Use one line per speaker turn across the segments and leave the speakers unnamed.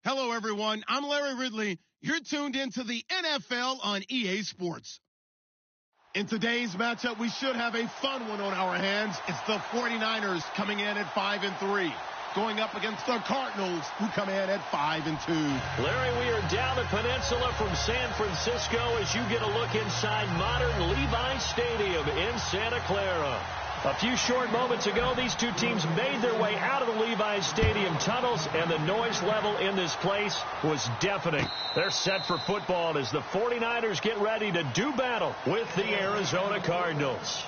Hello, everyone. I'm Larry Ridley. You're tuned into the NFL on EA Sports. In today's matchup, we should have a fun one on our hands. It's the 49ers coming in at 5-3, going up against the Cardinals, who come in at 5-2.
Larry, we are down the peninsula from San Francisco as you get a look inside modern Levi Stadium in Santa Clara. A few short moments ago, these two teams made their way out of the Levi Stadium tunnels, and the noise level in this place was deafening. They're set for football as the 49ers get ready to do battle with the Arizona Cardinals.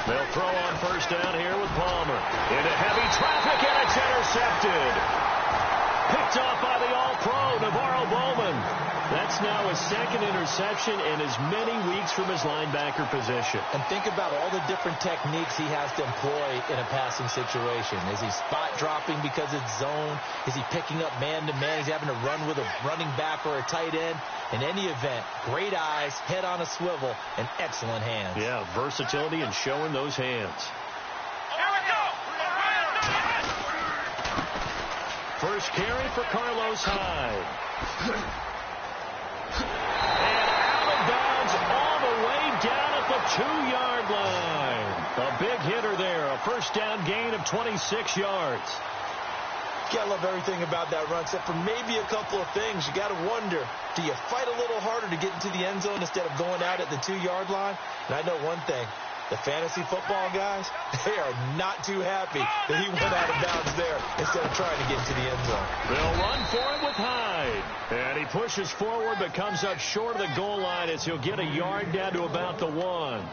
They'll throw on first down here with Palmer. Into heavy traffic, and it's intercepted. Picked off by the All-Pro, Navarro Bowman. That's now his second interception in as many weeks from his linebacker position.
And think about all the different techniques he has to employ in a passing situation. Is he spot dropping because it's zone? Is he picking up man-to-man? Is he having to run with a running back or a tight end? In any event, great eyes, head on a swivel, and excellent hands.
Yeah, versatility and showing those hands.
Here we go.
First carry for Carlos Hyde. And out of bounds all the way down at the 2-yard line. A big hitter there. A first down gain of 26 yards.
You gotta love everything about that run, except for maybe a couple of things. You gotta wonder, do you fight a little harder to get into the end zone instead of going out at the 2-yard line? And I know one thing. The fantasy football guys, they are not too happy that he went out of bounds there instead of trying to get into the end zone.
They'll run for it with Hyde. And he pushes forward but comes up short of the goal line as he'll get a yard down to about the 1.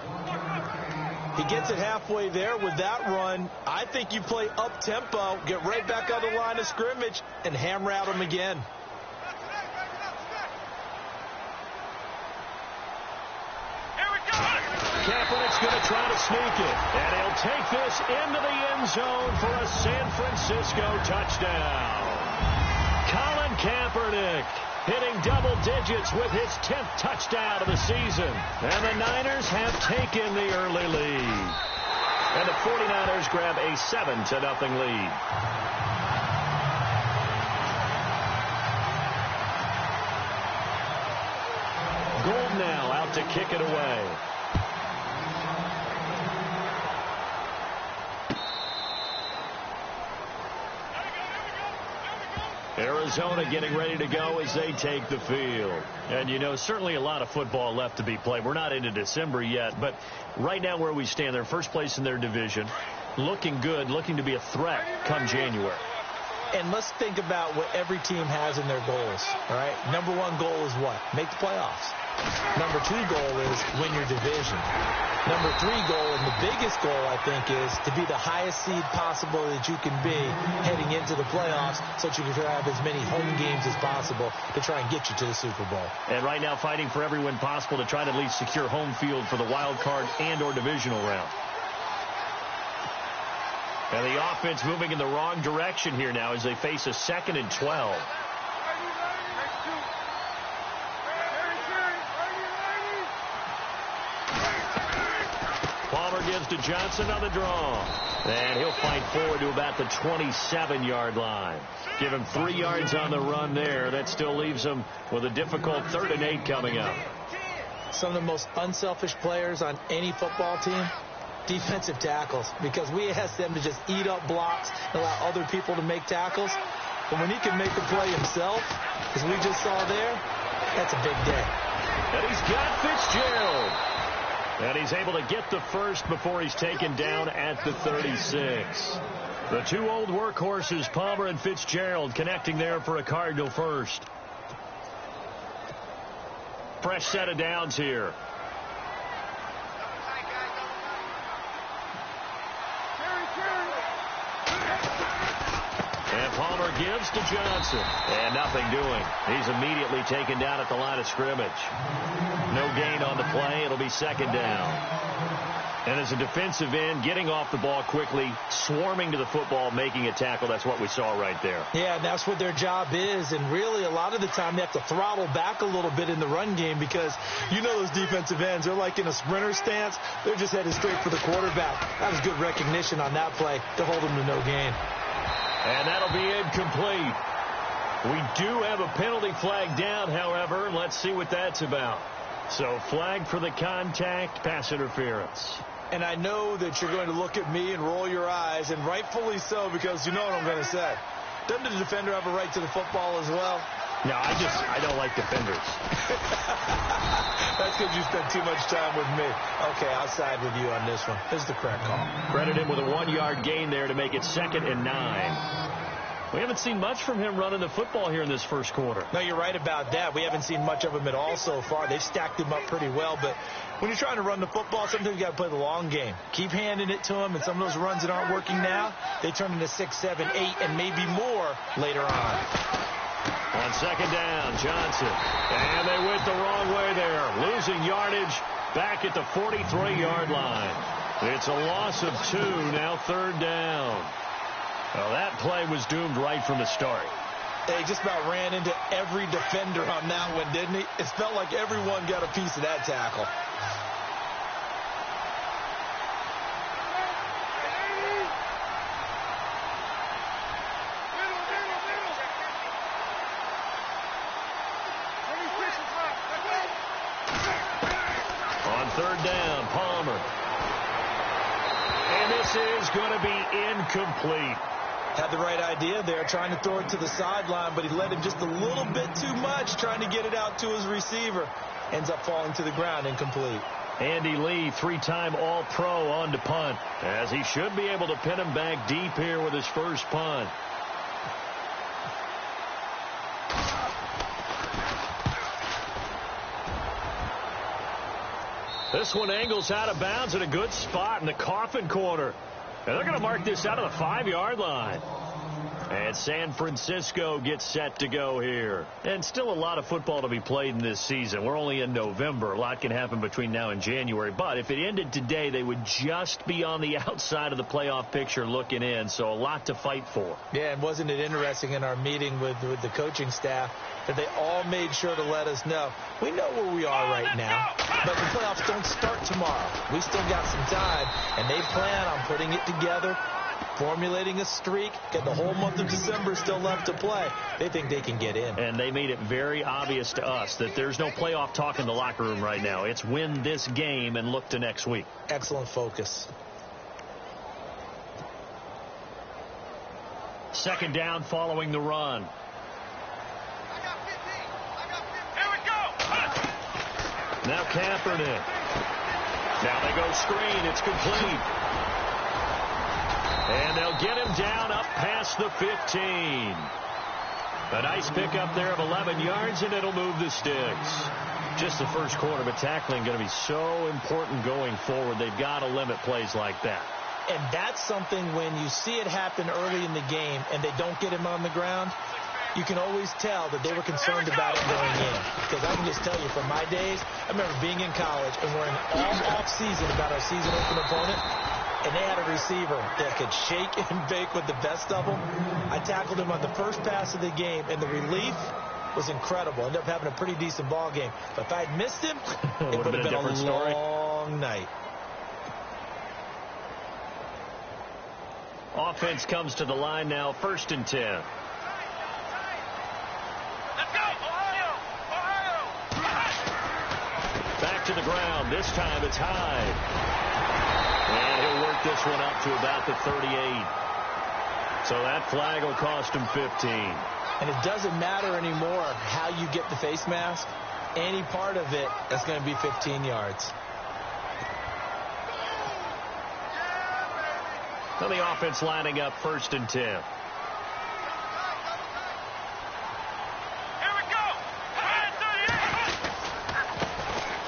He gets it halfway there with that run. I think you play up-tempo, get right back on the line of scrimmage, and hammer out him again.
Kaepernick's going to try to sneak it, and he'll take this into the end zone for a San Francisco touchdown. Colin Kaepernick hitting double digits with his 10th touchdown of the season, and the Niners have taken the early lead. And the 49ers grab a 7-0 lead. Gould now out to kick it away. Arizona getting ready to go as they take the field. And, you know, certainly a lot of football left to be played. We're not into December yet, but right now where we stand, they're first place in their division, looking good, looking to be a threat come January.
And let's think about what every team has in their goals, all right? Number one goal is what? Make the playoffs. Number two goal is win your division. Number three goal, and the biggest goal, I think, is to be the highest seed possible that you can be heading into the playoffs so that you can have as many home games as possible to try and get you to the Super Bowl.
And right now fighting for every win possible to try to at least secure home field for the wild card and or divisional round. And the offense moving in the wrong direction here now as they face a 2nd and 12. Palmer gives to Johnson on the draw. And he'll fight forward to about the 27-yard line. Give him 3 yards on the run there. That still leaves him with a difficult 3rd and 8 coming up.
Some of the most unselfish players on any football team, defensive tackles, because we ask them to just eat up blocks and allow other people to make tackles. But when he can make the play himself, as we just saw there, that's a big day.
And he's got Fitzgerald. And he's able to get the first before he's taken down at the 36. The two old workhorses, Palmer and Fitzgerald, connecting there for a Cardinal first. Fresh set of downs here. And Palmer gives gives to Johnson. And nothing doing. He's immediately taken down at the line of scrimmage. No gain on the play. It'll be second down. And as a defensive end, getting off the ball quickly, swarming to the football, making a tackle, that's what we saw right there.
Yeah, and that's what their job is. And really, a lot of the time, they have to throttle back a little bit in the run game because you know those defensive ends, they're like in a sprinter stance. They're just headed straight for the quarterback. That was good recognition on that play to hold them to no gain.
And that'll be incomplete. We do have a penalty flag down, however, and let's see what that's about. So flag for the contact, pass interference.
And I know that you're going to look at me and roll your eyes, and rightfully so, because you know what I'm going to say. Doesn't the defender have a right to the football as well?
No, I don't like defenders.
That's because you spent too much time with me. Okay, I'll side with you on this one. This is the correct call.
Credit him with a 1-yard gain there to make it 2nd and 9. We haven't seen much from him running the football here in this first quarter.
No, you're right about that. We haven't seen much of him at all so far. They've stacked him up pretty well, but when you're trying to run the football, sometimes you got to play the long game. Keep handing it to him, and some of those runs that aren't working now, they turn into 6, 7, 8, and maybe more later on.
On second down, Johnson. And they went the wrong way there. Losing yardage back at the 43-yard line. It's a loss of 2, now 3rd down. Well, that play was doomed right from the start.
They just about ran into every defender on that one, didn't he? It felt like everyone got a piece of that tackle.
On 3rd down, Palmer. And this is going to be incomplete.
Had the right idea there, trying to throw it to the sideline, but he let him just a little bit too much, trying to get it out to his receiver. Ends up falling to the ground, incomplete.
Andy Lee, 3-time All-Pro on to punt, as he should be able to pin him back deep here with his first punt. This one angles out of bounds at a good spot in the coffin corner. And they're going to mark this out of the 5-yard line. And San Francisco gets set to go here. And still a lot of football to be played in this season. We're only in November. A lot can happen between now and January. But if it ended today, they would just be on the outside of the playoff picture looking in. So a lot to fight for.
Yeah, and wasn't it interesting in our meeting with the coaching staff that they all made sure to let us know, we know where we are right now, but the playoffs don't start tomorrow. We still got some time, and they plan on putting it together, formulating a streak, get the whole month of December still left to play. They think they can get in.
And they made it very obvious to us that there's no playoff talk in the locker room right now. It's win this game and look to next week.
Excellent focus.
2nd down following the run. Now Kaepernick. Now they go screen. It's complete. And they'll get him down up past the 15. A nice pickup there of 11 yards, and it'll move the sticks. Just the first quarter, but tackling going to be so important going forward. They've got to limit plays like that.
And that's something when you see it happen early in the game and they don't get him on the ground, you can always tell that they were concerned about it going in. Because I can just tell you, from my days, I remember being in college and worrying all off-season about our season open opponent, and they had a receiver that could shake and bake with the best of them. I tackled him on the first pass of the game, and the relief was incredible. Ended up having a pretty decent ball game. But if I'd missed him, it would have been a long night.
Offense comes to the line now, 1st and 10. Back to the ground. This time it's Hyde. And he'll work this one up to about the 38. So that flag will cost him 15.
And it doesn't matter anymore how you get the face mask. Any part of it is going to be 15 yards.
So the offense lining up 1st and 10.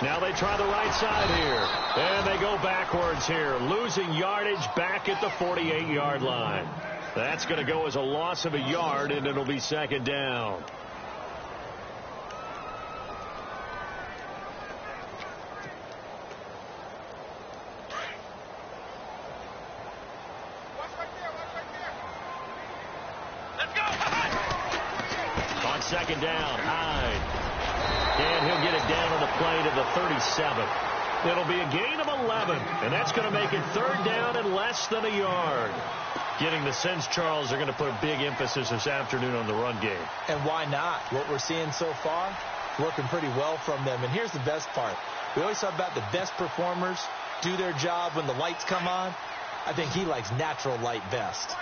Now they try the right side here. And they go backwards here. Losing yardage back at the 48-yard line. That's going to go as a loss of a yard, and it'll be second down. On second down, Hyde. And he'll get it down on the play to the 37. It'll be a gain of 11, and that's going to make it third down and less than a yard. Getting the sense, Charles, they're going to put a big emphasis this afternoon on the run game.
And why not? What we're seeing so far, working pretty well from them. And here's the best part. We always talk about the best performers do their job when the lights come on. I think he likes natural light best.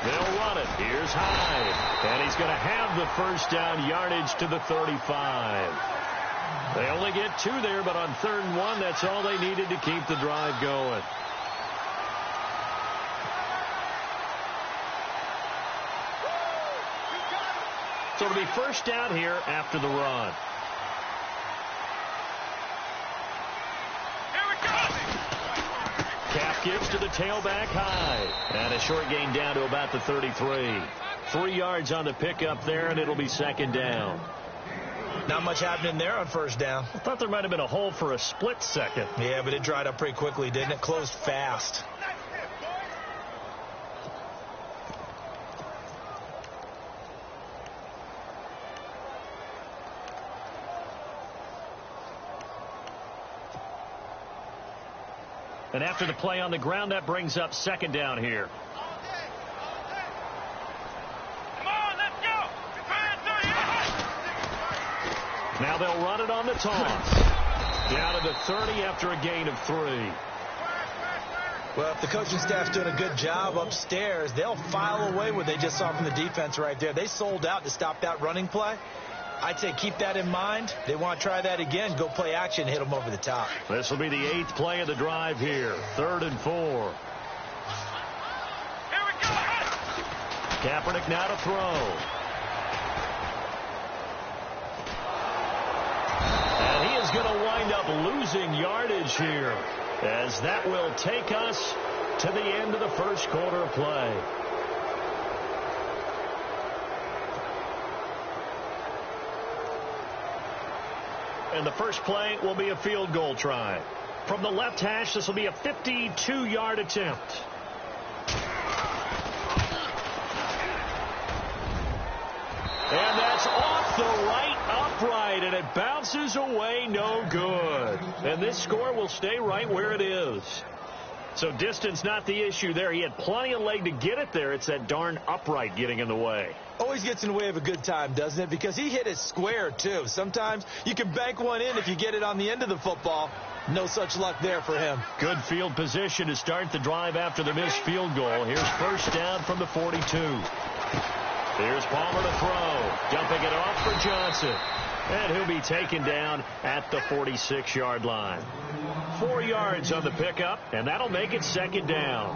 They'll run it. Here's Hyde. And he's going to have the first down yardage to the 35. They only get 2 there, but on 3rd and 1, that's all they needed to keep the drive going. So it'll be first down here after the run. Cap gives to the tailback Hyde. And a short gain down to about the 33. 3 yards on the pickup there, and it'll be second down.
Not much happening there on first down.
I thought there might have been a hole for a split second.
Yeah, but it dried up pretty quickly, didn't it? Closed fast.
And after the play on the ground, that brings up second down here. Now they'll run it on the toss. Down to the 30 after a gain of 3.
Well, if the coaching staff's doing a good job upstairs, they'll file away what they just saw from the defense right there. They sold out to stop that running play. I'd say keep that in mind. They want to try that again. Go play action, hit them over the top.
This will be the 8th play of the drive here. 3rd and 4.
Here we go.
Kaepernick now to throw. And he is going to wind up losing yardage here, as that will take us to the end of the first quarter of play. And the first play will be a field goal try. From the left hash, this will be a 52-yard attempt. And that's off the right upright, and it bounces away no good. And this score will stay right where it is. So distance not the issue there. He had plenty of leg to get it there. It's that darn upright getting in the way.
Always gets in the way of a good time, doesn't it? Because he hit it square, too. Sometimes you can bank one in if you get it on the end of the football. No such luck there for him.
Good field position to start the drive after the missed field goal. Here's first down from the 42. Here's Palmer to throw. Dumping it off for Johnson. And he'll be taken down at the 46-yard line. 4 yards on the pickup, and that'll make it second down.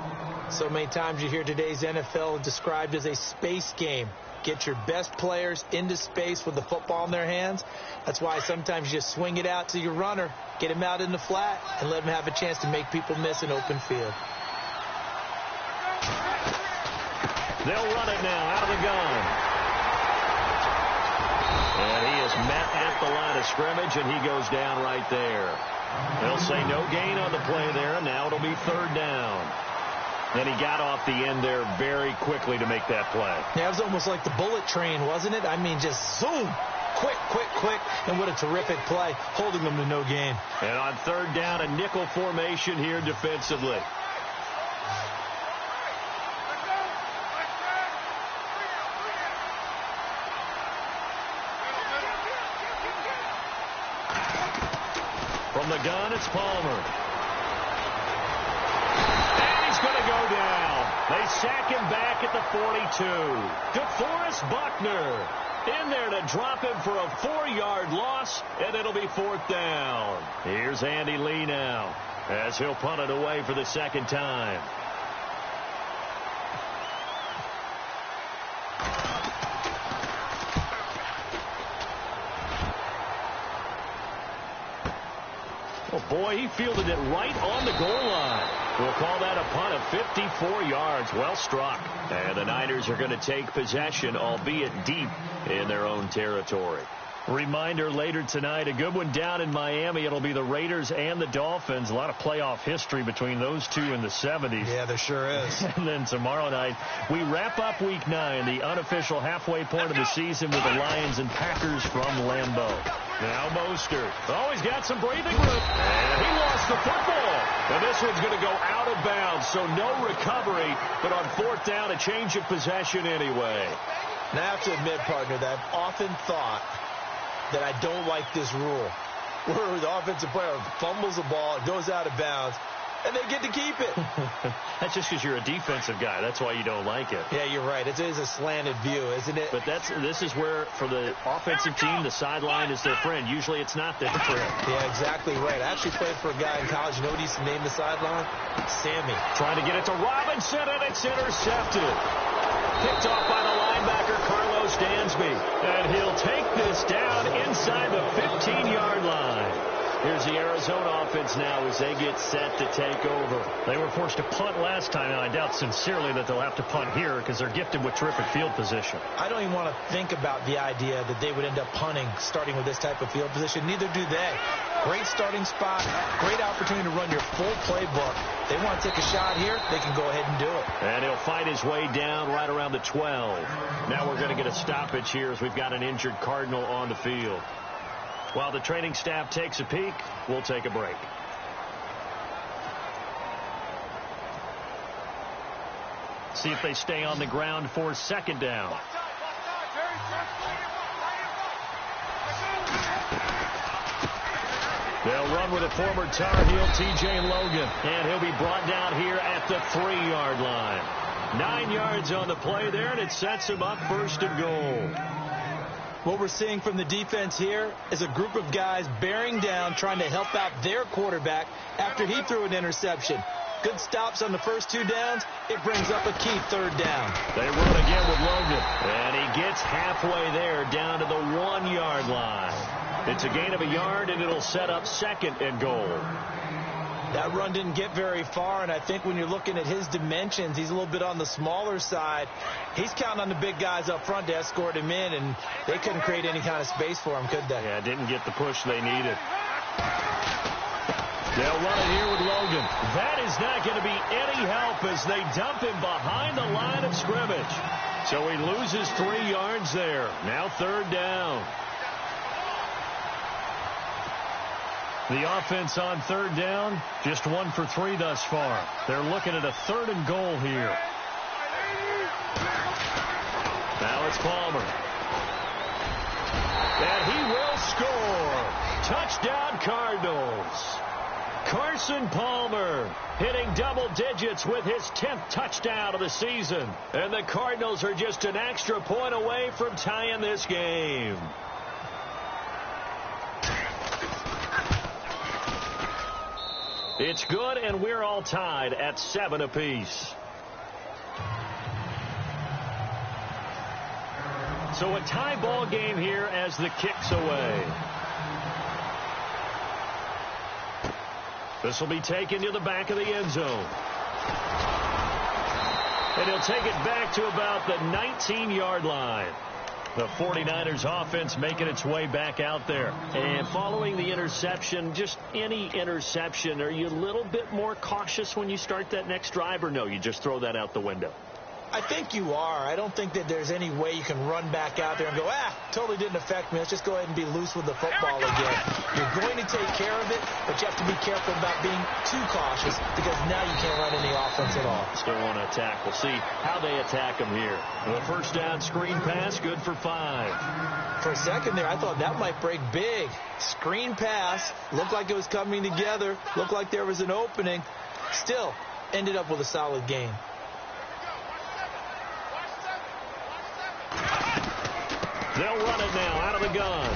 So many times you hear today's NFL described as a space game. Get your best players into space with the football in their hands. That's why sometimes you just swing it out to your runner, get him out in the flat, and let him have a chance to make people miss an open field.
They'll run it now out of the gun. And he is met at the line of scrimmage, and he goes down right there. They'll say no gain on the play there, and now it'll be third down. Then he got off the end there very quickly to make that play.
Yeah, it was almost like the bullet train, wasn't it? I mean, just zoom. Quick, quick, quick. And what a terrific play, holding them to no gain.
And on third down, a nickel formation here defensively. From the gun, it's Palmer. And he's going to go down. They sack him back at the 42. DeForest Buckner in there to drop him for a 4-yard loss, and it'll be fourth down. Here's Andy Lee now as he'll punt it away for the second time. Well, Boy, he fielded it right on the goal line. We'll call that a punt of 54 yards. Well struck. And the Niners are going to take possession, albeit deep in their own territory. Reminder later tonight, a good one down in Miami. It'll be the Raiders and the Dolphins. A lot of playoff history between those two in the 70s.
Yeah, there sure is.
And then tomorrow night, we wrap up Week 9, the unofficial halfway point of the season with the Lions and Packers from Lambeau. Now Mostert. Oh, he's got some breathing room. And he lost the football. And this one's going to go out of bounds, so no recovery. But on fourth down, a change of possession anyway.
Now, I have to admit, partner, that I've often thought that I don't like this rule, where the offensive player fumbles the ball, it goes out of bounds, and they get to keep it.
That's just because you're a defensive guy. That's why you don't like it.
Yeah, you're right. It is a slanted view, isn't it?
But this is where, for the offensive team, the sideline is their friend. Usually it's not their friend.
Yeah, exactly right. I actually played for a guy in college. You know what he used to name the sideline? Sammy.
Trying to get it to Robinson, and it's intercepted. Picked off by the linebacker, Carlos Dansby. And he'll take this down inside the 15-yard line. Here's the Arizona offense now as they get set to take over. They were forced to punt last time, and I doubt sincerely that they'll have to punt here because they're gifted with terrific field position.
I don't even want to think about the idea that they would end up punting starting with this type of field position. Neither do they. Great starting spot, great opportunity to run your full playbook. They want to take a shot here, they can go ahead and do it.
And he'll fight his way down right around the 12. Now we're going to get a stoppage here as we've got an injured Cardinal on the field. While the training staff takes a peek, we'll take a break. See if they stay on the ground for second down. They'll run with a former Tar Heel, T.J. Logan, and he'll be brought down here at the 3-yard line. 9 yards on the play there, and it sets him up first and goal.
What we're seeing from the defense here is a group of guys bearing down, trying to help out their quarterback after he threw an interception. Good stops on the first 2 downs. It brings up a key third down.
They run again with Logan, and he gets halfway there down to the 1-yard line. It's a gain of a yard, and it'll set up second and goal.
That run didn't get very far, and I think when you're looking at his dimensions, he's a little bit on the smaller side. He's counting on the big guys up front to escort him in, and they couldn't create any kind of space for him, could they?
Yeah, didn't get the push they needed. They'll run it here with Logan. That is not going to be any help as they dump him behind the line of scrimmage. So he loses 3 yards there. Now third down. The offense on third down, just 1 for 3 thus far. They're looking at a 3rd and goal here. Now it's Palmer. And he will score. Touchdown Cardinals. Carson Palmer hitting double digits with his 10th touchdown of the season. And the Cardinals are just an extra point away from tying this game. It's good, and we're all tied at 7 apiece. So a tie ball game here as the kick's away. This will be taken to the back of the end zone. And he'll take it back to about the 19-yard line. The 49ers offense making its way back out there. And following the interception, just any interception, are you a little bit more cautious when you start that next drive, or no, you just throw that out the window?
I think you are. I don't think that there's any way you can run back out there and go, totally didn't affect me. Let's just go ahead and be loose with the football again. You're going to take care of it, but you have to be careful about being too cautious because now you can't run any offense at all.
Still want to attack. We'll see how they attack them here. The first down screen pass, good for 5.
For a second there, I thought that might break big. Screen pass, looked like it was coming together, looked like there was an opening. Still, ended up with a solid game.
They'll run it now out of the gun.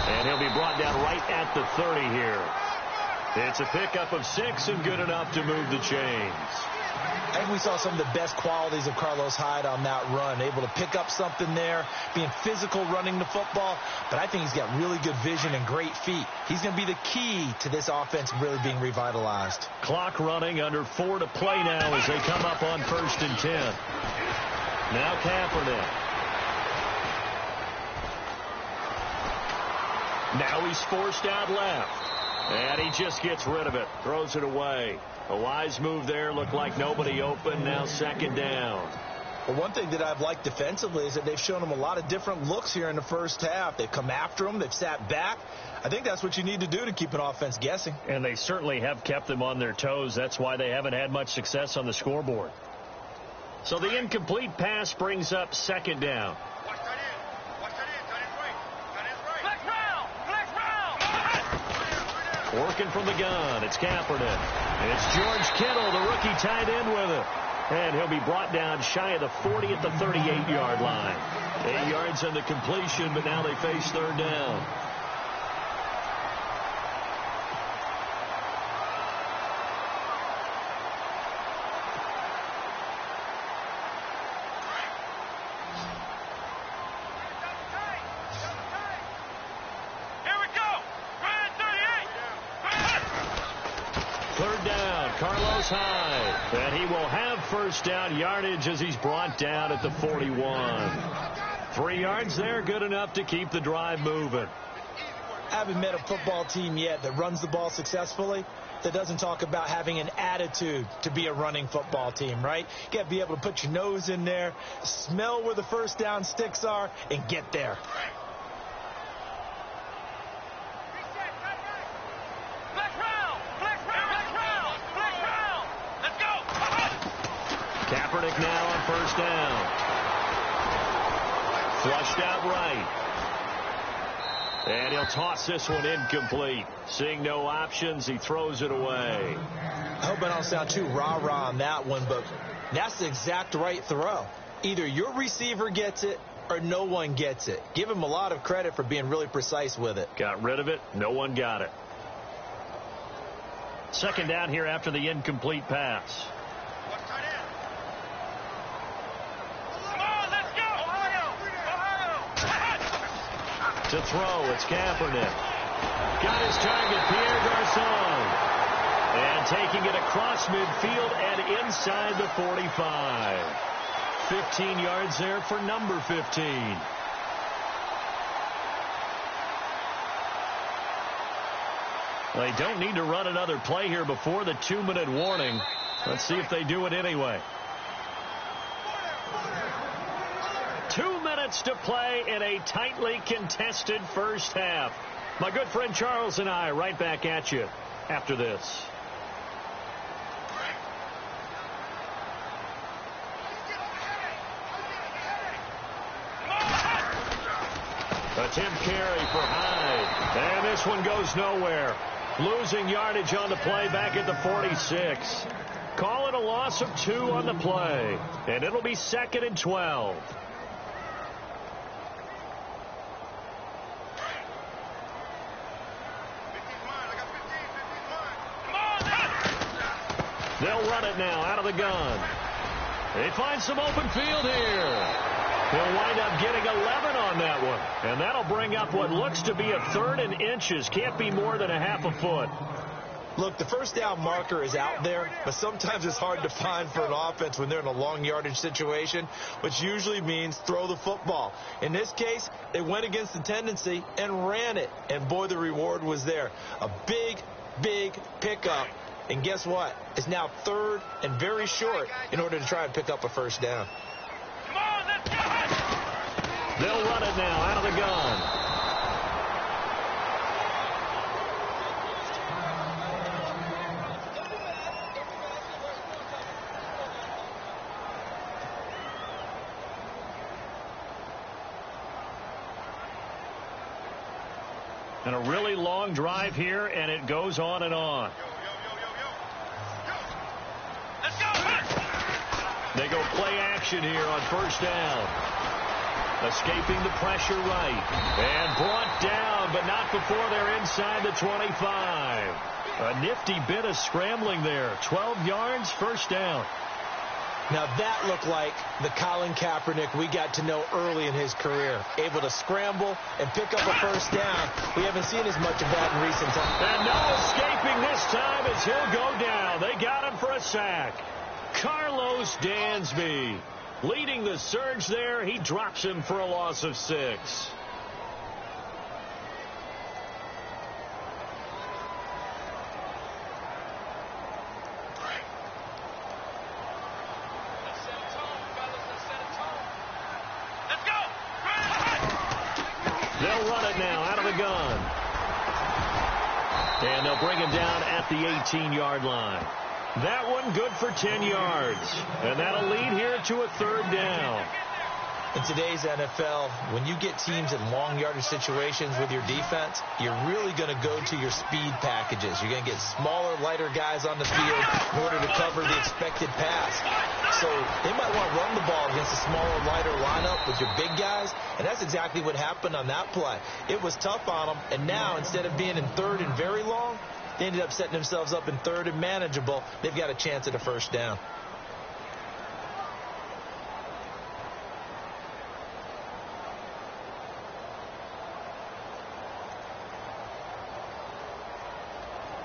And he'll be brought down right at the 30 here. It's a pickup of 6 and good enough to move the chains.
I think we saw some of the best qualities of Carlos Hyde on that run, able to pick up something there, being physical running the football, but I think he's got really good vision and great feet. He's going to be the key to this offense really being revitalized.
Clock running, under 4 to play now as they come up on 1st and 10. Now Kaepernick. Now he's forced out left. And he just gets rid of it. Throws it away. A wise move there. Looked like nobody open. Now 2nd down.
Well, one thing that I've liked defensively is that they've shown him a lot of different looks here in the first half. They've come after him. They've sat back. I think that's what you need to do to keep an offense guessing.
And they certainly have kept them on their toes. That's why they haven't had much success on the scoreboard. So the incomplete pass brings up 2nd down. Working from the gun, it's Kaepernick. It's George Kittle, the rookie tight end with it. And he'll be brought down shy of the 40 at the 38-yard line. 8 yards on the completion, but now they face 3rd down. Carlos Hyde, and he will have 1st down yardage as he's brought down at the 41. 3 yards there, good enough to keep the drive moving.
I haven't met a football team yet that runs the ball successfully that doesn't talk about having an attitude to be a running football team, right? You got to be able to put your nose in there, smell where the 1st down sticks are, and get there.
Kaepernick now on 1st down. Flushed out right. And he'll toss this one incomplete. Seeing no options, he throws it away.
I hope I don't sound too rah-rah on that one, but that's the exact right throw. Either your receiver gets it or no one gets it. Give him a lot of credit for being really precise with it.
Got rid of it. No one got it. 2nd down here after the incomplete pass. To throw, it's Kaepernick. Got his target, Pierre Garçon. And taking it across midfield and inside the 45. 15 yards there for number 15. They don't need to run another play here before the 2-minute warning. Let's see if they do it anyway. 2 minutes to play in a tightly contested first half. My good friend Charles and I right back at you after this. Attempt carry for Hyde. And this one goes nowhere. Losing yardage on the play back at the 46. Call it a loss of 2 on the play. And it'll be 2nd and 12. They'll run it now out of the gun. They find some open field here. He'll wind up getting 11 on that one. And that'll bring up what looks to be a 3rd and inches. Can't be more than a half a foot.
Look, the 1st down marker is out there, but sometimes it's hard to find for an offense when they're in a long yardage situation, which usually means throw the football. In this case, they went against the tendency and ran it. And boy, the reward was there. A big, big pickup. And guess what? It's now 3rd and very short in order to try and pick up a 1st down.
They'll run it now out of the gun. And a really long drive here, and it goes on and on. They go play action here on 1st down. Escaping the pressure right. And brought down, but not before they're inside the 25. A nifty bit of scrambling there. 12 yards, first down.
Now that looked like the Colin Kaepernick we got to know early in his career. Able to scramble and pick up a first down. We haven't seen as much of that in recent times.
And no escaping this time as he'll go down. They got him for a sack. Carlos Dansby leading the surge there. He drops him for a loss of 6. They'll run it now out of the gun. And they'll bring him down at the 18-yard line. That one good for 10 yards. And that'll lead here to a third down.
In today's NFL, when you get teams in long yardage situations with your defense, you're really going to go to your speed packages. You're going to get smaller, lighter guys on the field in order to cover the expected pass. So they might want to run the ball against a smaller, lighter lineup with your big guys, and that's exactly what happened on that play. It was tough on them, and now instead of being in third and very long, they ended up setting themselves up in third and manageable. They've got a chance at a first down.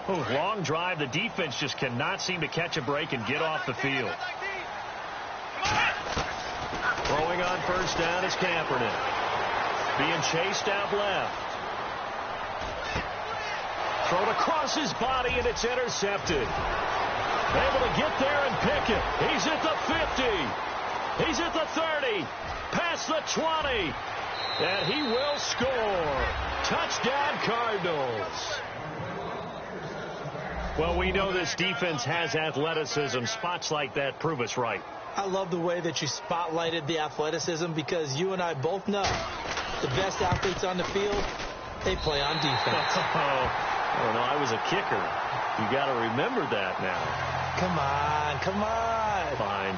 Long drive. The defense just cannot seem to catch a break and get off the field. Throwing on first down is Kaepernick. Being chased out left. Thrown across his body, and it's intercepted. Able to get there and pick it. He's at the 50. He's at the 30. Past the 20. And he will score. Touchdown, Cardinals. Well, we know this defense has athleticism. Spots like that prove us right.
I love the way that you spotlighted the athleticism because you and I both know the best athletes on the field, they play on defense.
I don't know. I was a kicker. You got to remember that now.
Come on, come on.
Fine.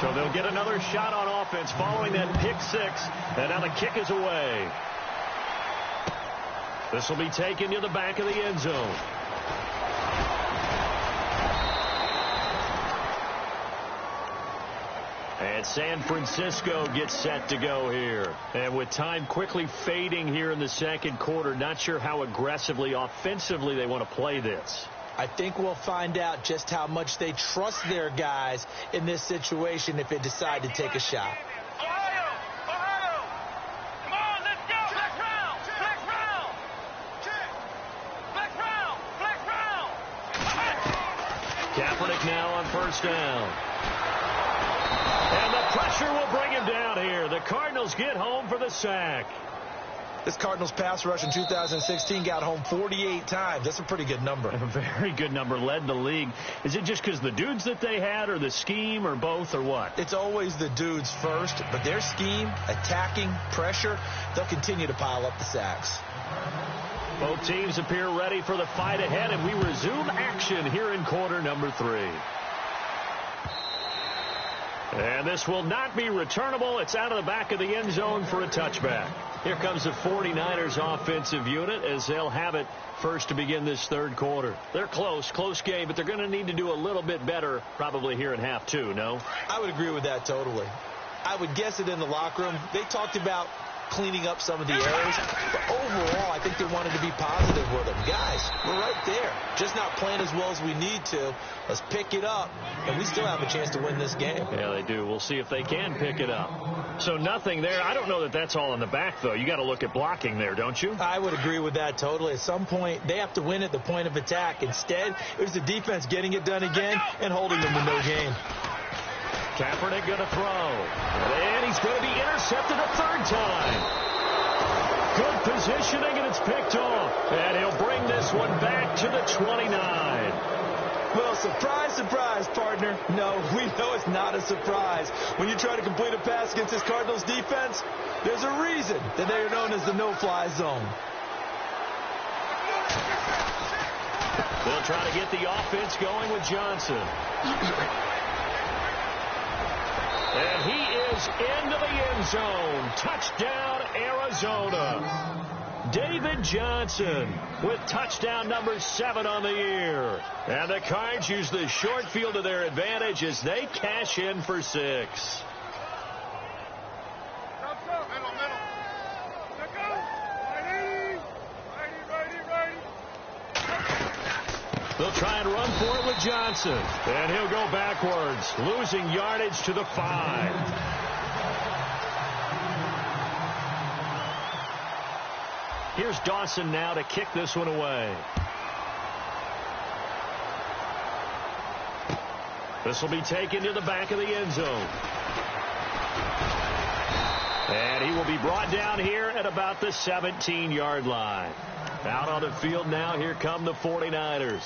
So they'll get another shot on offense following that pick 6. And now the kick is away. This will be taken to the back of the end zone. And San Francisco gets set to go here. And with time quickly fading here in the second quarter, not sure how aggressively, offensively they want to play this.
I think we'll find out just how much they trust their guys in this situation if they decide to take a shot.
Ohio! Come on, let's go! Black round!
Kaepernick now on first down. And the pressure will bring him down here. The Cardinals get home for the sack.
This Cardinals pass rush in 2016 got home 48 times. That's a pretty good number.
A very good number, led the league. Is it just because the dudes that they had or the scheme or both or what?
It's always the dudes first, but their scheme, attacking, pressure, they'll continue to pile up the sacks.
Both teams appear ready for the fight ahead, and we resume action here in quarter number 3. And this will not be returnable. It's out of the back of the end zone for a touchback. Here comes the 49ers offensive unit as they'll have it first to begin this third quarter. They're close game, but they're going to need to do a little bit better probably here in half 2, no?
I would agree with that totally. I would guess it in the locker room. They talked about cleaning up some of the errors, but overall I think they wanted to be positive with them. Guys, we're right there, just not playing as well as we need to. Let's pick it up, and we still have a chance to win this game.
Yeah, they do. We'll see if they can pick it up. So nothing there. I don't know that that's all in the back, though. You got to look at blocking there, don't you?
I would agree with that totally. At some point, they have to win at the point of attack. Instead, it was the defense getting it done again and holding them to no gain.
Kaepernick going to throw. And he's going to be intercepted a third time. Good positioning, and it's picked off. And he'll bring this one back to the 29.
Well, surprise, surprise, partner. No, we know it's not a surprise. When you try to complete a pass against this Cardinals defense, there's a reason that they are known as the no-fly zone.
They'll try to get the offense going with Johnson. And he is into the end zone. Touchdown, Arizona. David Johnson with touchdown number 7 on the year. And the Cards use the short field to their advantage as they cash in for 6. They'll try and run for it with Johnson. And he'll go backwards, losing yardage to the 5. Here's Dawson now to kick this one away. This will be taken to the back of the end zone. And he will be brought down here at about the 17-yard line. Out on the field now, here come the 49ers.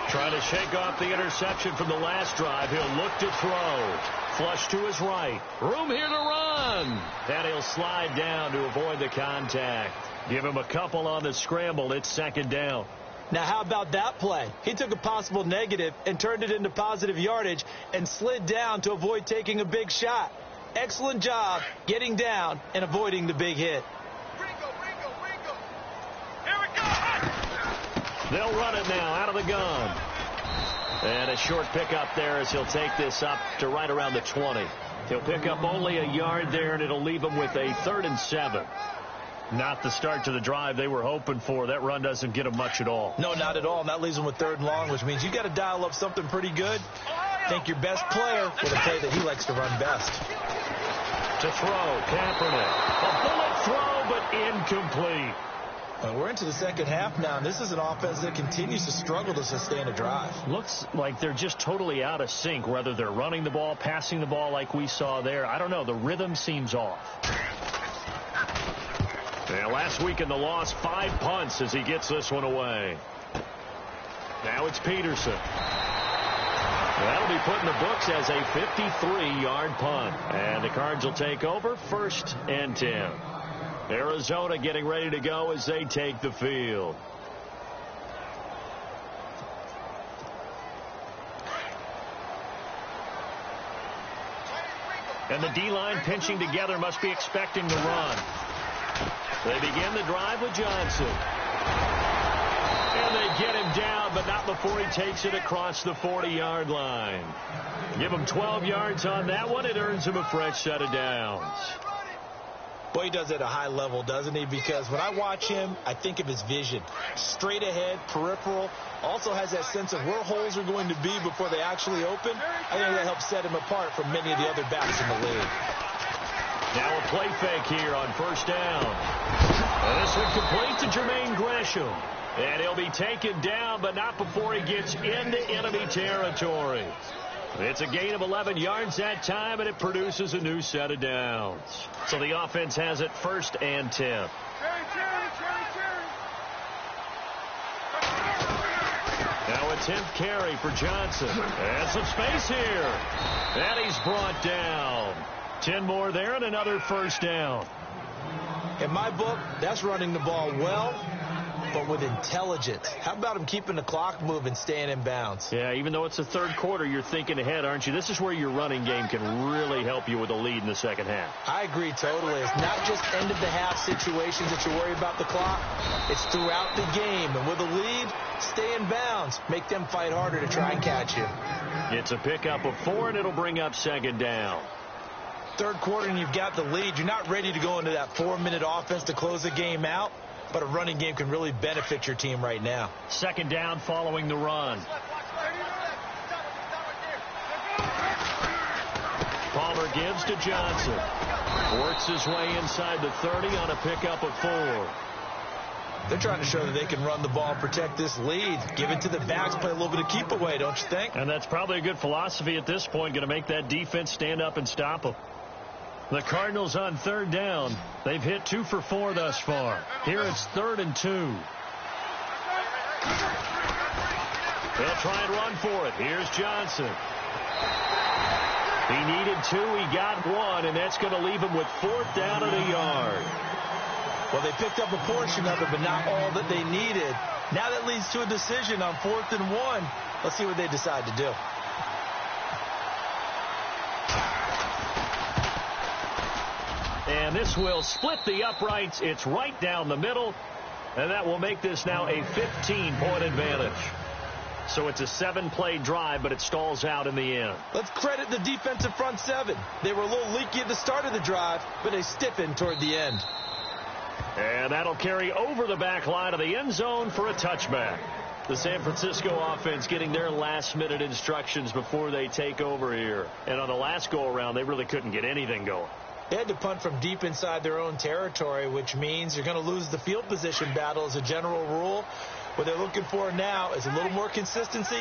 Trying to shake off the interception from the last drive. He'll look to throw. Flush to his right. Room here to run. And he'll slide down to avoid the contact. Give him a couple on the scramble. It's 2nd down.
Now, how about that play? He took a possible negative and turned it into positive yardage and slid down to avoid taking a big shot. Excellent job getting down and avoiding the big hit.
They'll run it now out of the gun. And a short pickup there as he'll take this up to right around the 20. He'll pick up only a yard there, and it'll leave him with a 3rd and 7. Not the start to the drive they were hoping for. That run doesn't get him much at all.
No, not at all. And that leaves him with 3rd and long, which means you got to dial up something pretty good. Think your best player for the play that he likes to run best.
To throw, Kaepernick. A bullet throw, but incomplete.
We're into the 2nd half now, and this is an offense that continues to struggle to sustain a drive.
Looks like they're just totally out of sync, whether they're running the ball, passing the ball like we saw there. I don't know. The rhythm seems off. And last week in the loss, 5 punts as he gets this one away. Now it's Peterson. That'll be put in the books as a 53-yard punt. And the Cards will take over 1st and 10. Arizona getting ready to go as they take the field. And the D-line pinching together, must be expecting the run. They begin the drive with Johnson. And they get him down, but not before he takes it across the 40-yard line. Give him 12 yards on that one. It earns him a fresh set of downs.
Boy, he does it at a high level, doesn't he? Because when I watch him, I think of his vision. Straight ahead, peripheral. Also has that sense of where holes are going to be before they actually open. I think that helps set him apart from many of the other backs in the league.
Now a play fake here on 1st down. And this one complete to Jermaine Gresham. And he'll be taken down, but not before he gets into enemy territory. It's a gain of 11 yards that time, and it produces a new set of downs. So the offense has it 1st and 10. Now a 10th carry for Johnson. And some space here. And he's brought down. 10 more there and another 1st down.
In my book, that's running the ball well, but with intelligence. How about him keeping the clock moving, staying in bounds?
Yeah, even though it's the 3rd quarter, you're thinking ahead, aren't you? This is where your running game can really help you with a lead in the 2nd half.
I agree totally. It's not just end-of-the-half situations that you worry about the clock. It's throughout the game. And with a lead, stay in bounds. Make them fight harder to try and catch you.
It's a pickup of 4, and it'll bring up 2nd down.
3rd quarter, and you've got the lead. You're not ready to go into that 4-minute offense to close the game out. But a running game can really benefit your team right now.
2nd down following the run. Palmer gives to Johnson. Works his way inside the 30 on a pickup of 4.
They're trying to show that they can run the ball and protect this lead. Give it to the backs, play a little bit of keep away, don't you think?
And that's probably a good philosophy at this point, going to make that defense stand up and stop them. The Cardinals on 3rd down. They've hit 2 for 4 thus far. Here it's 3rd and 2. They'll try and run for it. Here's Johnson. He needed 2. He got 1, and that's going to leave him with 4th down and a yard.
Well, they picked up a portion of it, but not all that they needed. Now that leads to a decision on 4th and 1. Let's see what they decide to do.
And this will split the uprights. It's right down the middle. And that will make this now a 15-point advantage. So it's a 7-play drive, but it stalls out in the end.
Let's credit the defensive front 7. They were a little leaky at the start of the drive, but they stiffened toward the end.
And that'll carry over the back line of the end zone for a touchback. The San Francisco offense getting their last-minute instructions before they take over here. And on the last go-around, they really couldn't get anything going.
They had to punt from deep inside their own territory, which means you're going to lose the field position battle as a general rule. What they're looking for now is a little more consistency,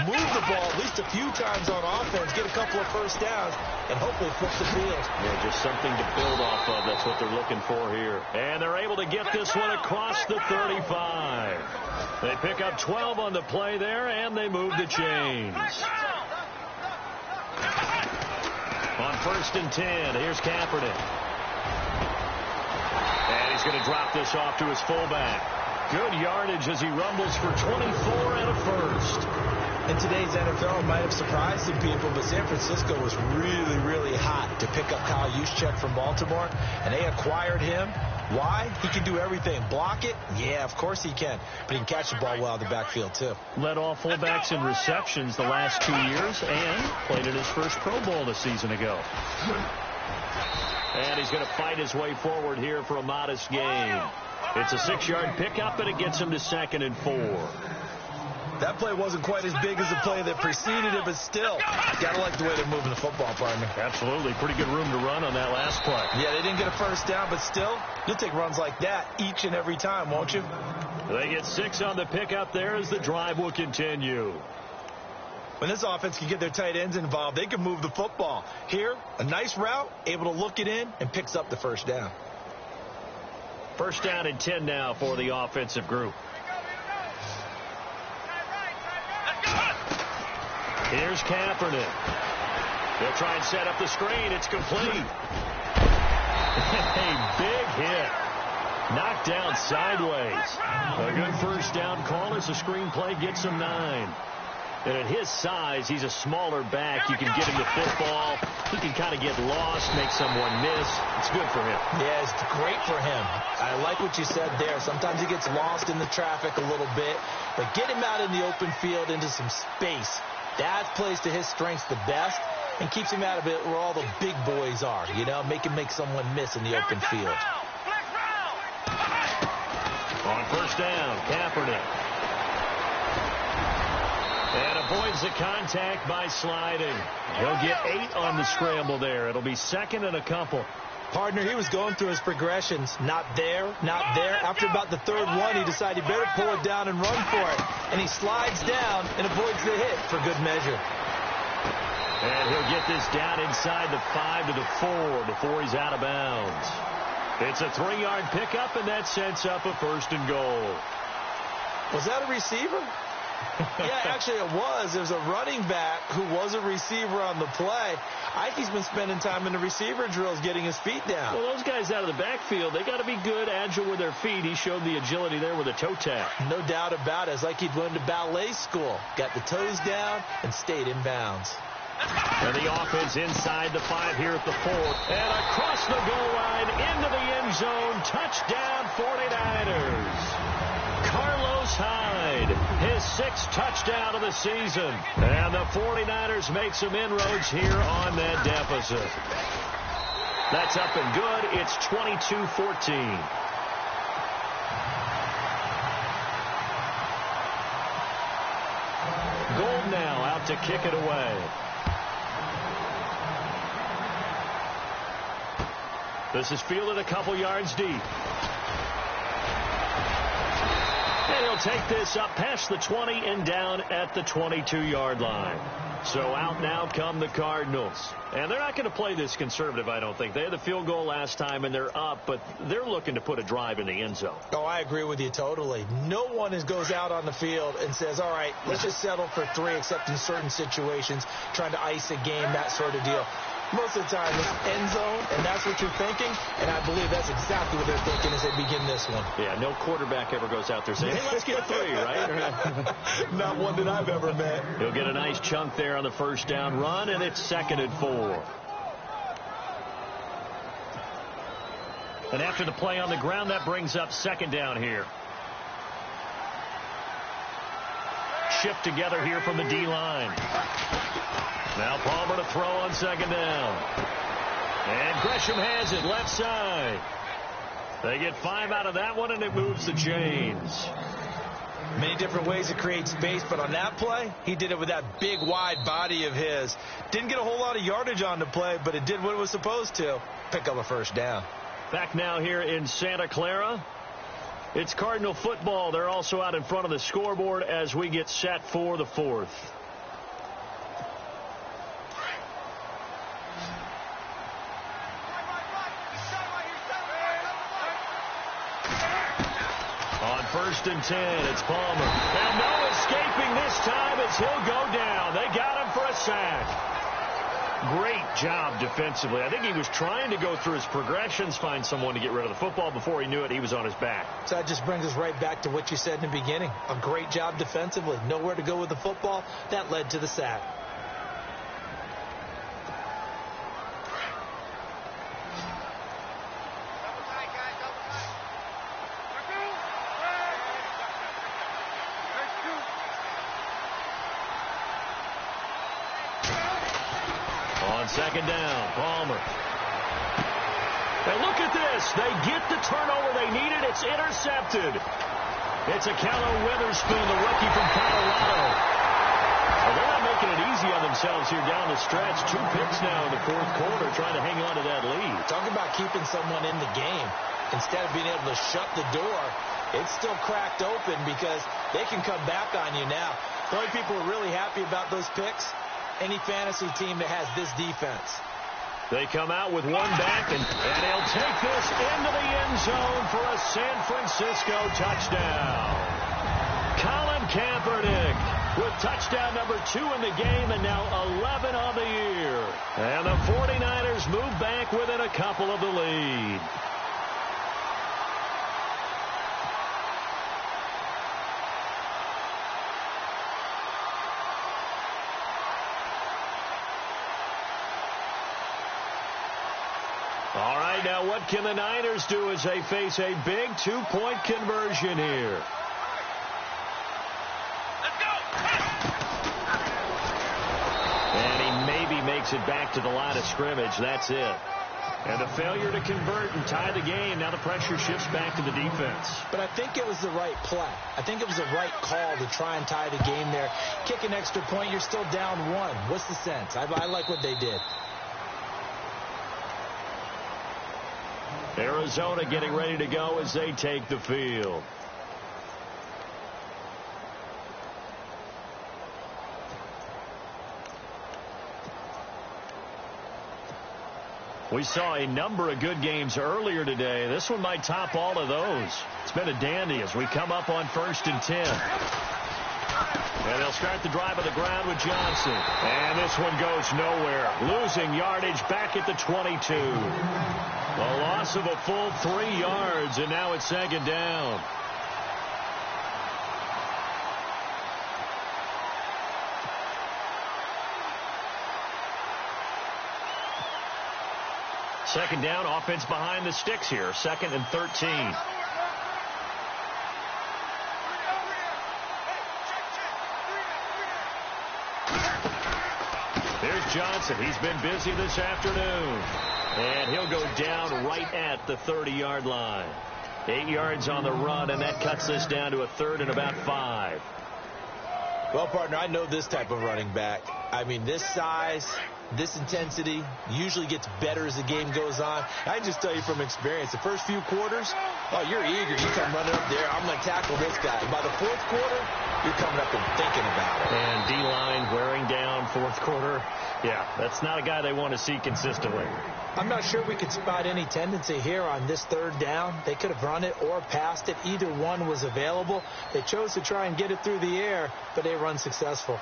move the ball at least a few times on offense, get a couple of first downs, and hopefully flip the field.
Yeah, just something to build off of. That's what they're looking for here. And they're able to get this one across the 35. They pick up 12 on the play there, and they move the chains. On 1st and 10, here's Kaepernick. And he's going to drop this off to his fullback. Good yardage as he rumbles for 24 and a first.
In today's NFL, it might have surprised some people, but San Francisco was really, really hot to pick up Kyle Juszczyk from Baltimore, and they acquired him. Why? He can do everything. Block it? Yeah, of course he can. But he can catch the ball well out of the backfield, too.
Led all fullbacks in receptions the last 2 years and played in his first Pro Bowl a season ago. And he's going to fight his way forward here for a modest gain. It's a 6-yard pickup, and it gets him to 2nd and 4.
That play wasn't quite as big as the play that preceded it, but still, gotta like the way they're moving the football, partner.
Absolutely. Pretty good room to run on that last play.
Yeah, they didn't get a first down, but still, you'll take runs like that each and every time, won't you?
They get 6 on the pickup there as the drive will continue.
When this offense can get their tight ends involved, they can move the football. Here, a nice route, able to look it in, and picks up the first down.
First down and 10 now for the offensive group. Here's Kaepernick. They'll try and set up the screen. It's complete. A big hit. Knocked down sideways. A good first down call as the screen play gets him 9. And at his size, he's a smaller back. You can get him the football. He can kind of get lost, make someone miss. It's good for him.
Yeah, it's great for him. I like what you said there. Sometimes he gets lost in the traffic a little bit. But get him out in the open field into some space. That plays to his strengths the best and keeps him out of it where all the big boys are. You know, make him make someone miss in the open field.
On first down, Kaepernick. And avoids the contact by sliding. He'll get 8 on the scramble there. It'll be 2nd and a couple.
Partner, he was going through his progressions. Not there, not there. After about the 3rd one, he decided he better pull it down and run for it. And he slides down and avoids the hit for good measure.
And he'll get this down inside the 5 to the 4 before he's out of bounds. It's a 3-yard pickup, and that sets up a 1st and goal.
Was that a receiver? Yeah, actually it was. There's a running back who was a receiver on the play. Ike's been spending time in the receiver drills getting his feet down.
Well, those guys out of the backfield, they got to be good, agile with their feet. He showed the agility there with a toe tap.
No doubt about it. It's like he'd went to ballet school. Got the toes down and stayed in bounds.
And the offense inside the 5 here at the 4. And across the goal line into the end zone. Touchdown 49ers. Carlos Hyde, his 6th touchdown of the season. And the 49ers make some inroads here on that deficit. That's up and good. It's 22-14. Gold now out to kick it away. This is fielded a couple yards deep. And he'll take this up past the 20 and down at the 22-yard line. So out now come the Cardinals. And they're not going to play this conservative, I don't think. They had the field goal last time, and they're up, but they're looking to put a drive in the end zone.
Oh, I agree with you totally. No one goes out on the field and says, all right, let's just settle for 3, except in certain situations, trying to ice a game, that sort of deal. Most of the time, it's end zone, and that's what you're thinking. And I believe that's exactly what they're thinking as they begin this one.
Yeah, no quarterback ever goes out there saying, hey, let's get 3, right?
Not one that I've ever met.
He'll get a nice chunk there on the first down run, and it's 2nd and 4. And after the play on the ground, that brings up 2nd down here. Shift together here from the D-line. Now Palmer to throw on 2nd down. And Gresham has it left side. They get 5 out of that one, and it moves the chains.
Many different ways to create space, but on that play, he did it with that big, wide body of his. Didn't get a whole lot of yardage on the play, but it did what it was supposed to. Pick up a first down.
Back now here in Santa Clara. It's Cardinal football. They're also out in front of the scoreboard as we get set for the 4th. On 1st and 10, it's Palmer. And no escaping this time as he'll go down. They got him for a sack. Great job defensively. I think he was trying to go through his progressions, find someone to get rid of the football. Before he knew it, he was on his back.
So that just brings us right back to what you said in the beginning. A great job defensively. Nowhere to go with the football. That led to the sack.
On 2nd down, Palmer. And look at this. They get the turnover they needed. It's intercepted. It's Akello Witherspoon, the rookie from Colorado. Well, they're not making it easy on themselves here down the stretch. 2 picks now in the 4th quarter, trying to hang on to that lead.
Talk about keeping someone in the game. Instead of being able to shut the door, it's still cracked open because they can come back on you now. The only people who are really happy about those picks, any fantasy team that has this defense.
They come out with 1 back, and he'll take this into the end zone for a San Francisco touchdown. Colin Kaepernick with touchdown number 2 in the game, and now 11 on the year. And the 49ers move back within a couple of the lead. All right, now what can the Niners do as they face a big 2-point conversion here?
Let's go!
And he maybe makes it back to the line of scrimmage. That's it. And the failure to convert and tie the game. Now the pressure shifts back to the defense.
But I think it was the right play. I think it was the right call to try and tie the game there. Kick an extra point, you're still down 1. What's the sense? I like what they did.
Arizona getting ready to go as they take the field. We saw a number of good games earlier today. This one might top all of those. It's been a dandy as we come up on 1st and 10. And they'll start the drive on the ground with Johnson. And this one goes nowhere. Losing yardage back at the 22. A loss of a full 3 yards, and now it's 2nd down. Second down, offense behind the sticks here. 2nd and 13. Here's Johnson. He's been busy this afternoon. And he'll go down right at the 30-yard line. 8 yards on the run, and that cuts this down to a 3rd and about 5.
Well, partner, I know this type of running back. I mean, this size, this intensity usually gets better as the game goes on. I can just tell you from experience, the first few quarters, oh, you're eager. You come running up there, I'm going to tackle this guy. And by the 4th quarter, you're coming up and thinking about it.
And D-line wearing down 4th quarter. Yeah, that's not a guy they want to see consistently.
I'm not sure we could spot any tendency here on this 3rd down. They could have run it or passed it. Either one was available. They chose to try and get it through the air, but they were unsuccessful.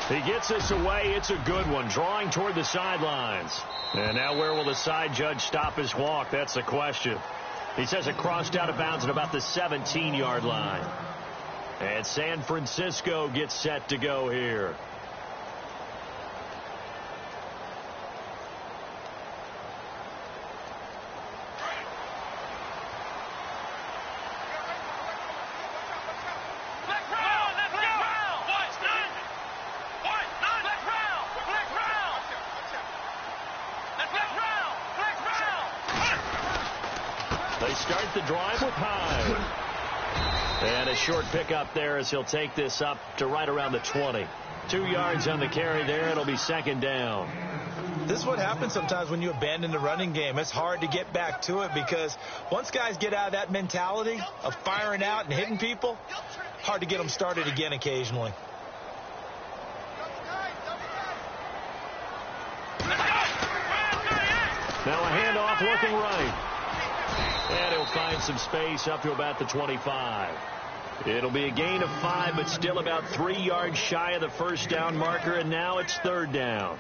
He gets us away. It's a good one, drawing toward the sidelines. And now where will the side judge stop his walk? That's the question. He says it crossed out of bounds at about the 17-yard line. And San Francisco gets set to go here. They start the drive with Hyde. And a short pickup there as he'll take this up to right around the 20. 2 yards on the carry there. It'll be second down.
This is what happens sometimes when you abandon the running game. It's hard to get back to it because once guys get out of that mentality of firing out and hitting people, hard to get them started again occasionally.
Now a handoff looking right. And he'll find some space up to about the 25. It'll be a gain of 5, but still about 3 yards shy of the first down marker, and now it's third down.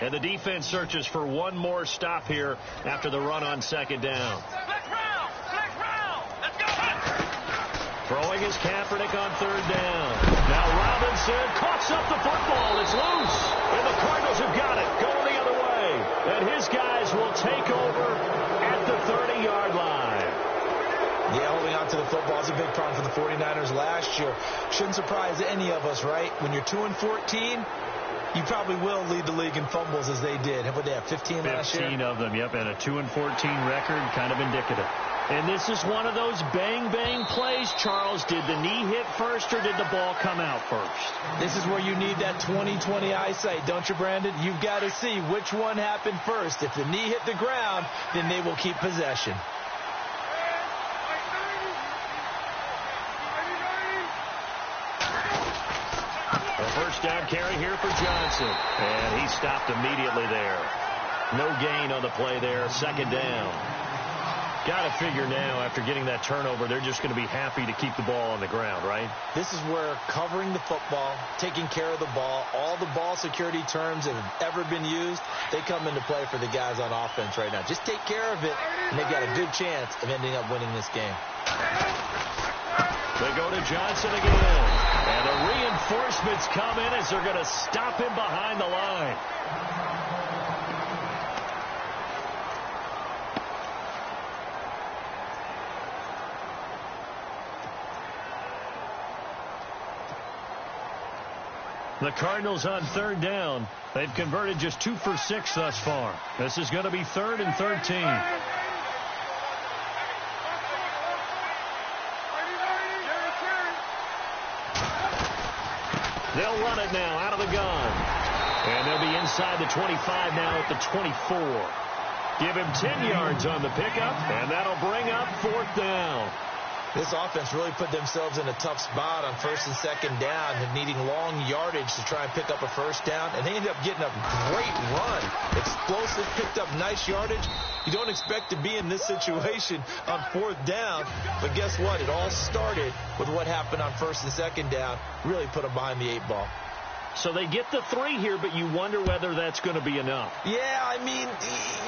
And the defense searches for one more stop here after the run on second down. Throwing his Kaepernick on third down. Now Robinson coughs up the football. It's loose. And the Cardinals have got it. Going the other way. And his guys will take over at the 30-yard line.
Yeah, holding on to the football is a big problem for the 49ers last year. Shouldn't surprise any of us, right? When you're 2-14, you probably will lead the league in fumbles as they did. What they have, 15 last year?
15 of them, yep, and a 2-14 record, kind of indicative. And this is one of those bang-bang plays, Charles. Did the knee hit first or did the ball come out first?
This is where you need that 20/20 eyesight, don't you, Brandon? You've got to see which one happened first. If the knee hit the ground, then they will keep possession.
A first down carry here for Johnson. And he stopped immediately there. No gain on the play there. Second down. Got to figure now, after getting that turnover, they're just going to be happy to keep the ball on the ground, right?
This is where covering the football, taking care of the ball, all the ball security terms that have ever been used, they come into play for the guys on offense right now. Just take care of it, and they've got a good chance of ending up winning this game.
They go to Johnson again. And the reinforcements come in as they're going to stop him behind the line. The Cardinals on third down. They've converted just 2 for 6 thus far. This is going to be 3rd and 13. They'll run it now out of the gun. And they'll be inside the 25 now at the 24. Give him 10 yards on the pickup, and that'll bring up 4th down.
This offense really put themselves in a tough spot on 1st and 2nd down and needing long yardage to try and pick up a first down. And they ended up getting a great run. Explosive, picked up nice yardage. You don't expect to be in this situation on 4th down. But guess what? It all started with what happened on 1st and 2nd down. Really put them behind the 8 ball.
So they get the 3 here, but you wonder whether that's going to be enough.
Yeah, I mean,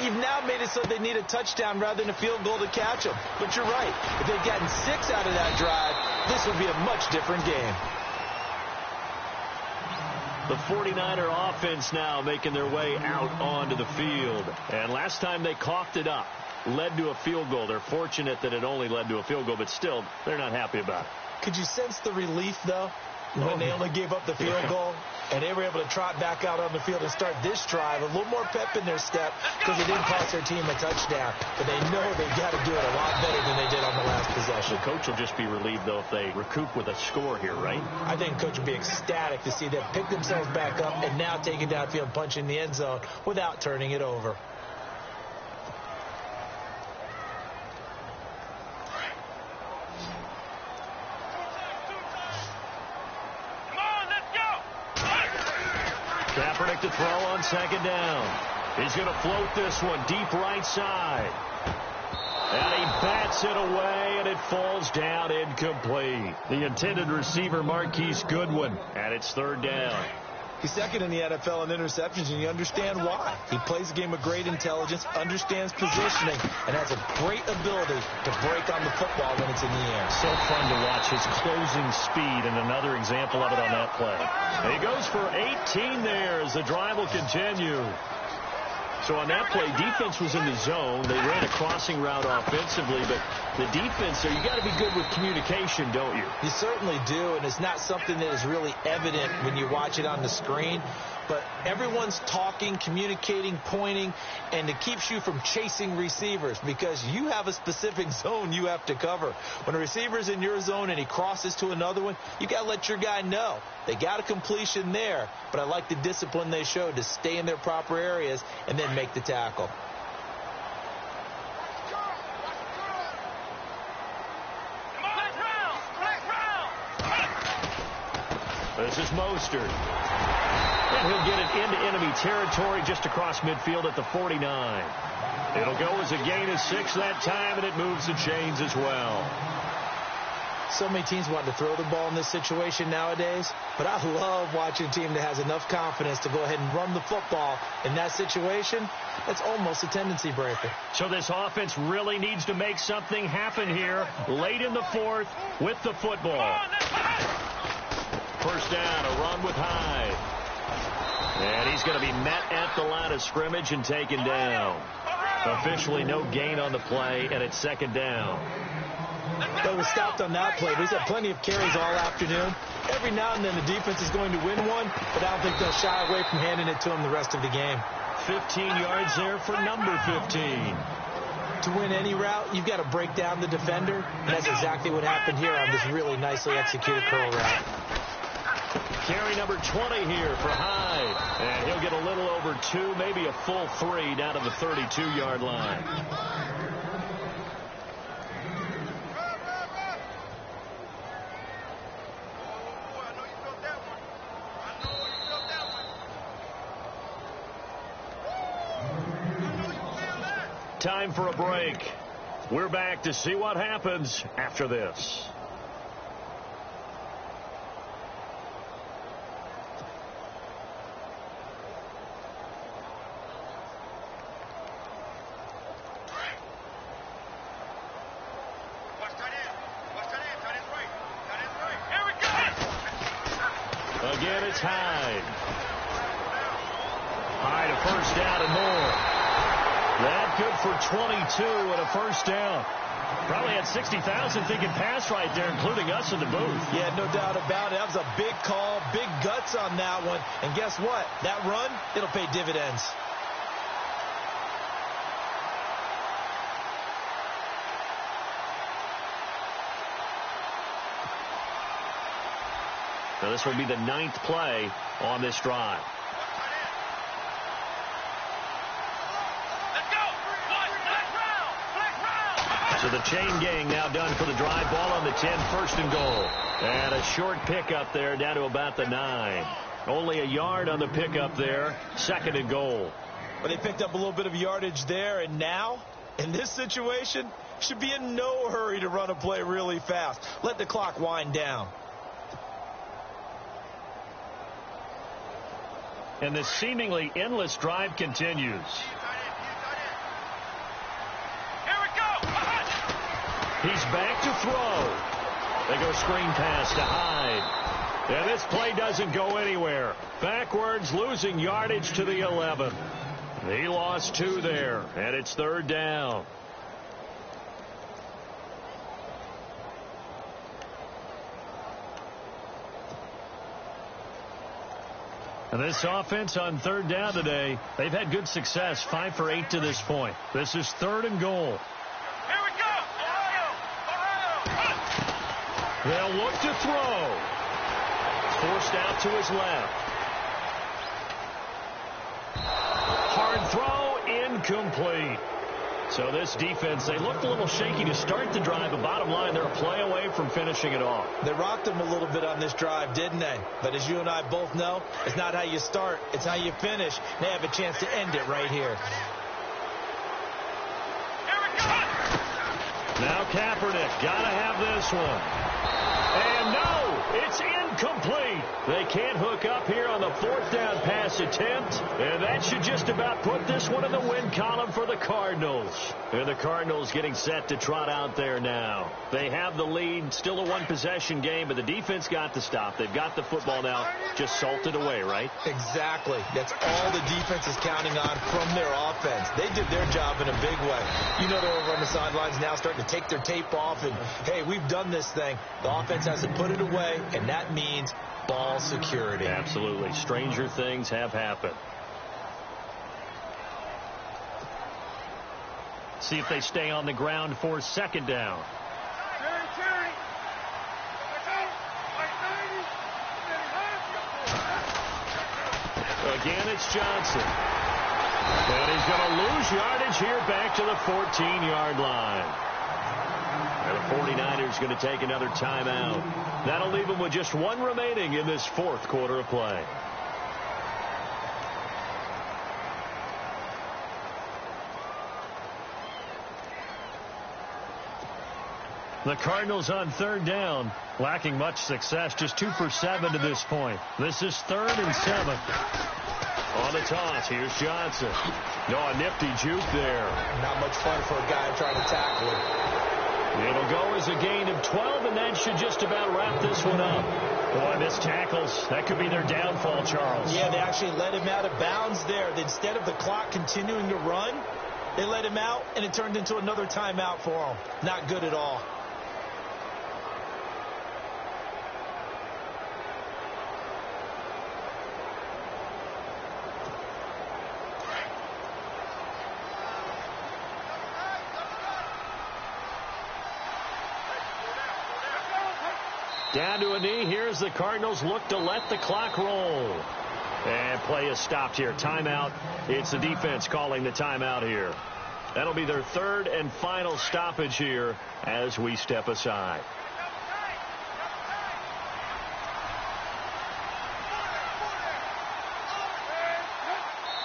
you've now made it so they need a touchdown rather than a field goal to catch them. But you're right. If they'd gotten 6 out of that drive, this would be a much different game.
The 49er offense now making their way out onto the field. And last time they coughed it up, led to a field goal. They're fortunate that it only led to a field goal, but still, they're not happy about it.
Could you sense the relief, though? When they only gave up the field goal, and they were able to trot back out on the field and start this drive, a little more pep in their step because it didn't cost their team a touchdown. But they know they've got to do it a lot better than they did on the last possession.
The coach will just be relieved, though, if they recoup with a score here, right?
I think coach will be ecstatic to see them pick themselves back up and now take it downfield, punch in the end zone without turning it over.
Kaepernick to throw on second down. He's going to float this one deep right side. And he bats it away, and it falls down incomplete. The intended receiver, Marquise Goodwin, and it's third down.
He's second in the NFL in interceptions, and you understand why. He plays a game with great intelligence, understands positioning, and has a great ability to break on the football when it's in the air.
So fun to watch his closing speed, and another example of it on that play. And he goes for 18 there as the drive will continue. So on that play, defense was in the zone. They ran a crossing route offensively, but the defense, you got to be good with communication, don't you?
You certainly do, and it's not something that is really evident when you watch it on the screen. But everyone's talking, communicating, pointing, and it keeps you from chasing receivers because you have a specific zone you have to cover. When a receiver's in your zone and he crosses to another one, you got to let your guy know. They got a completion there, but I like the discipline they showed to stay in their proper areas and then make the tackle.
This is Mostert. And he'll get it into enemy territory just across midfield at the 49. It'll go as a gain of 6 that time, and it moves the chains as well.
So many teams want to throw the ball in this situation nowadays, but I love watching a team that has enough confidence to go ahead and run the football in that situation. That's almost a tendency breaker.
So this offense really needs to make something happen here late in the fourth with the football. First down, a run with Hyde. And he's going to be met at the line of scrimmage and taken down. Officially no gain on the play, and it's second down.
They were stopped on that play, but he's had plenty of carries all afternoon. Every now and then the defense is going to win one, but I don't think they'll shy away from handing it to him the rest of the game.
15 yards there for number 15.
To win any route, you've got to break down the defender, and that's exactly what happened here on this really nicely executed curl route.
Carry number 20 here for Hyde. And he'll get a little over 2, maybe a full 3 down to the 32-yard line. Time for a break. We're back to see what happens after this. Again, it's Hyde. Hyde, a first down and more. That good for 22 and a first down. Probably had 60,000 thinking pass right there, including us in the booth.
Yeah, no doubt about it. That was a big call, big guts on that one. And guess what? That run, it'll pay dividends.
So this will be the 9th play on this drive. So the chain gang now done for the drive. Ball on the 10, first and goal. And a short pickup there down to about the 9. Only a yard on the pickup there. Second and goal.
But they picked up a little bit of yardage there, and now, in this situation, should be in no hurry to run a play really fast. Let the clock wind down.
And this seemingly endless drive continues. He's back to throw. They go screen pass to Hyde. And this play doesn't go anywhere. Backwards, losing yardage to the 11. He lost 2 there, and it's third down. And this offense on third down today, they've had good success, 5 for 8 to this point. This is third and goal.
Here we go. Ohio.
They'll look to throw. Forced out to his left. Hard throw, incomplete. So this defense, they looked a little shaky to start the drive, but bottom line, they're a play away from finishing it off.
They rocked them a little bit on this drive, didn't they? But as you and I both know, it's not how you start, it's how you finish. They have a chance to end it right here.
Now Kaepernick, gotta have this one. And no, it's incomplete. They can't hook up here on the 4th down pass attempt. And that should just about put this one in the win column for the Cardinals. And the Cardinals getting set to trot out there now. They have the lead, still a one-possession game, but the defense got the stop. They've got the football now, just salted away, right?
Exactly. That's all the defense is counting on from their offense. They did their job in a big way. You know, they're over on the sidelines now starting to take their tape off and, hey, we've done this thing. The offense has to put it away, and that means ball security.
Absolutely. Stranger things have happened. See if they stay on the ground for 2nd down. Again, it's Johnson. And he's going to lose yardage here back to the 14-yard line. And the 49ers going to take another timeout. That'll leave them with just one remaining in this 4th quarter of play. The Cardinals on 3rd down, lacking much success, just 2 for 7 to this point. This is 3rd and 7. On the toss, here's Johnson. No, a nifty juke there.
Not much fun for a guy trying to tackle him.
It'll go as a gain of 12, and that should just about wrap this one up. Boy, missed tackles. That could be their downfall, Charles.
Yeah, they actually let him out of bounds there. Instead of the clock continuing to run, they let him out, and it turned into another timeout for him. Not good at all.
Down to a knee. Here's the Cardinals look to let the clock roll. And play is stopped here. Timeout. It's the defense calling the timeout here. That'll be their 3rd and final stoppage here as we step aside.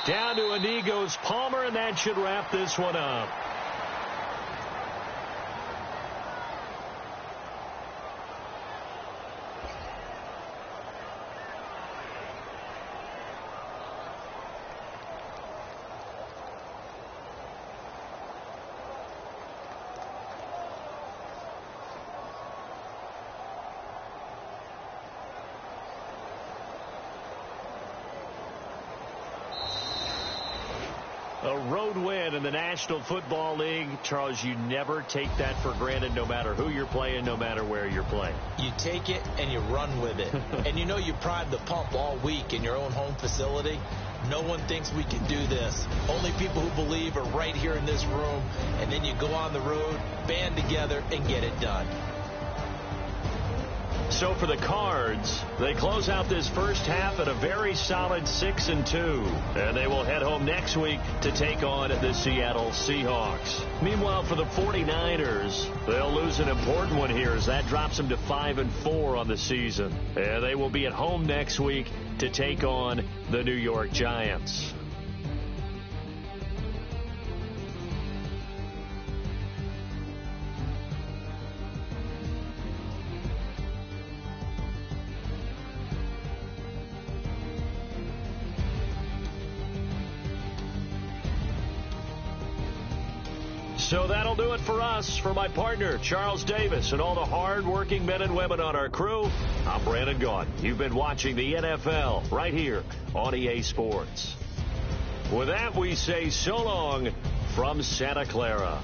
Down to a knee goes Palmer, and that should wrap this one up. A road win in the National Football League. Charles, you never take that for granted, no matter who you're playing, no matter where you're playing.
You take it and you run with it. And you know you primed the pump all week in your own home facility. No one thinks we can do this. Only people who believe are right here in this room. And then you go on the road, band together, and get it done.
So for the Cards, they close out this first half at a very solid 6-2. And they will head home next week to take on the Seattle Seahawks. Meanwhile, for the 49ers, they'll lose an important one here as that drops them to 5-4 on the season. And they will be at home next week to take on the New York Giants. So that'll do it for us. For my partner, Charles Davis, and all the hard-working men and women on our crew, I'm Brandon Gaudin. You've been watching the NFL right here on EA Sports. With that, we say so long from Santa Clara.